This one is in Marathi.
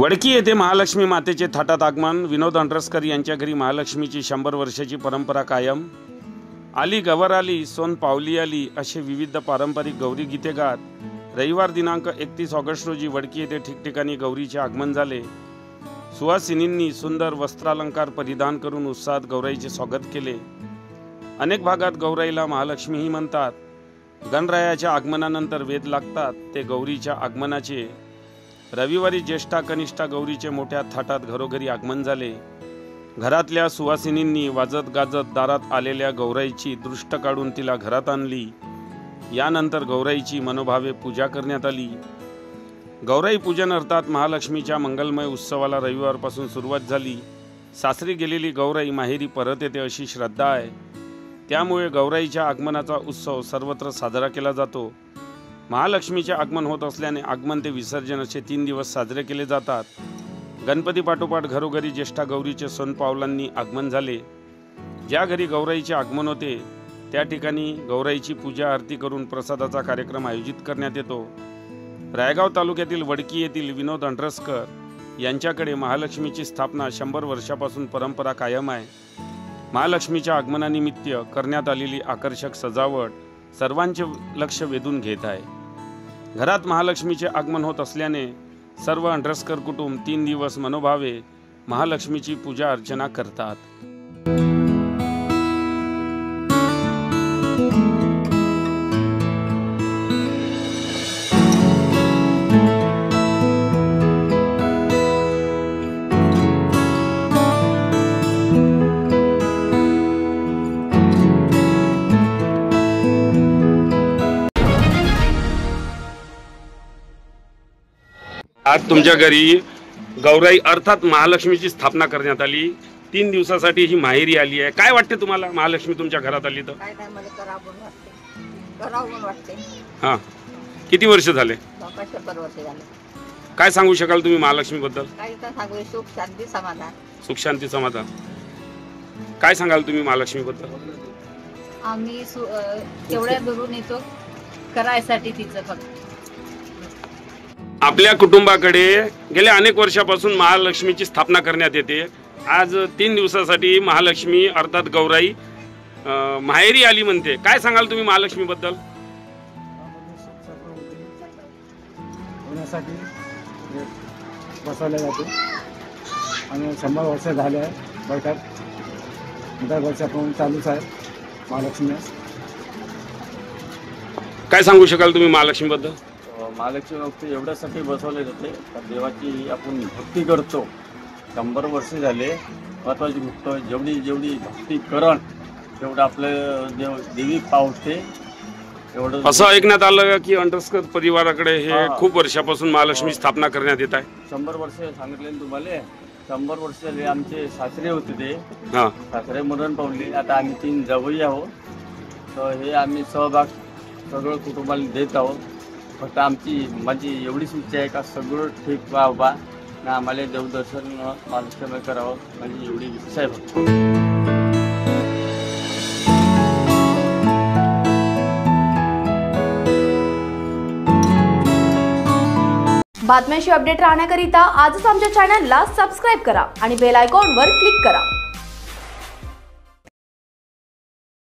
वडकी येथे महालक्ष्मी मातेचे थाटात आगमन। विनोद अंड्रस्कर यांच्या घरी महालक्ष्मीची 100 वर्षाची परंपरा कायम। आली गवर आली सोन पावली आली असे विविध पारंपरिक गौरी गीते गात रविवार दिनांक 31 ऑगस्ट रोजी वडकी येथे ठिकठिकाणी गौरीचे आगमन झाले। सुवासिनींनी सुंदर वस्त्रालंकार परिधान करून उत्साहात गौराईचे स्वागत केले। अनेक भागात गौराईला महालक्ष्मीही म्हणतात। गणरायाच्या आगमनानंतर वेद लागतात ते गौरीच्या आगमनाचे। रविवारी ज्येष्ठा कनिष्ठा गौरीचे मोठ्या थाटात घरोघरी आगमन झाले। घरातल्या सुवासिनींनी वाजत गाजत दारात आलेल्या गौराईची दृष्ट काढून तिला घरात आणली। यानंतर गौराईची मनोभावे पूजा करण्यात आली। गौराई पूजन अर्थात महालक्ष्मीच्या मंगलमय उत्सवाला रविवारपासून सुरुवात झाली। सासरी गेलेली गौराई माहेरी परत येते अशी श्रद्धा आहे। त्यामुळे गौराईच्या आगमनाचा उत्सव सर्वत्र साजरा केला जातो। महालक्ष्मीचे आगमन होत असल्याने आगमन ते विसर्जन असे 3 दिवस साजरे केले जातात। गणपती पाठोपाठ घरोघरी ज्येष्ठा गौरीचे सोनपावलांनी आगमन झाले। ज्या घरी गौराईचे आगमन होते त्या ठिकाणी गौराईची पूजा आरती करून प्रसादाचा कार्यक्रम आयोजित करण्यात येतो। रायगाव तालुक्यातील वडकी येथील विनोद अंड्रस्कर यांच्याकडे महालक्ष्मीची स्थापना 100 वर्षापासून परंपरा कायम आहे। महालक्ष्मीच्या आगमनानिमित्त करण्यात आलेली आकर्षक सजावट सर्वांचे लक्ष वेधून घेत आहे। घरात महालक्ष्मीचे आगमन होत असल्याने सर्व अंड्रस्कर कुटुंब 3 दिवस मनोभावे महालक्ष्मीची पूजा अर्चना करतात। आज तुमच्या घरी गौराई अर्थात महालक्ष्मीची स्थापना करण्यात आली। 3 दिवसासाठी ही माहेरी आली आहे। काय वाटते तुम्हाला महालक्ष्मी तुमच्या घरात आली तर? काय नाही, मला करावं वाटते। हां, किती वर्ष झाले? 100 वर्ष झाले। काय सांगू शकाल तुम्ही महालक्ष्मी बद्दल? काय तर सांगू, सुख शांती समाधान। सुख शांती समाधान। काय सांगाल तुम्ही महालक्ष्मी बद्दल? आम्ही तेवढ्या दुरून येतो करायसाठी तिचं फक्त। आपल्या कुटुंबाकडे गेल्या अनेक वर्षापासून महालक्ष्मीची स्थापना करण्यात येते। आज 3 दिवसासाठी महालक्ष्मी अर्थात गौराई माहेरी आली म्हणते। काय सांगाल तुम्ही महालक्ष्मी बद्दल? होण्यासाठी बसवले जाते आणि 100 वर्ष झाले आहे बैठक दरवर्षापासून चालूच आहे महालक्ष्मी। काय सांगू शकाल तुम्ही महालक्ष्मी बद्दल? महालक्ष्मी भक्ती एवढ्यासाठी बसवले जाते तर देवाची आपण भक्ती करतो। 100 वर्ष झाले महत्त्वाची गोष्ट, जेवढी भक्ती करण तेवढं आपलं देवी पावते। एवढं असं ऐकण्यात आलं की अंड्रस्कर परिवाराकडे हे खूप वर्षापासून महालक्ष्मी स्थापना करण्यात येत आहे। 100 वर्ष सांगितले तुम्हाला। 100 वर्ष झाले आमचे सासरे होते ते। सासरे मरण पावले। आता आम्ही 3 जावई आहोत। तर हे आम्ही सहभाग सगळं कुटुंबाला देत आहोत। फक्त माझी एवढीच इच्छा आहे का सगळं ठीक व्हावं ना, आम्हाला देवदर्शन महालक्ष्मी करावं माझी एवढी इच्छा आहे फक्त। बातम्यांशी अपडेट राहण्याकरिता आजच आमच्या चॅनलला सबस्क्राईब करा आणि बेल आयकॉनवर क्लिक करा।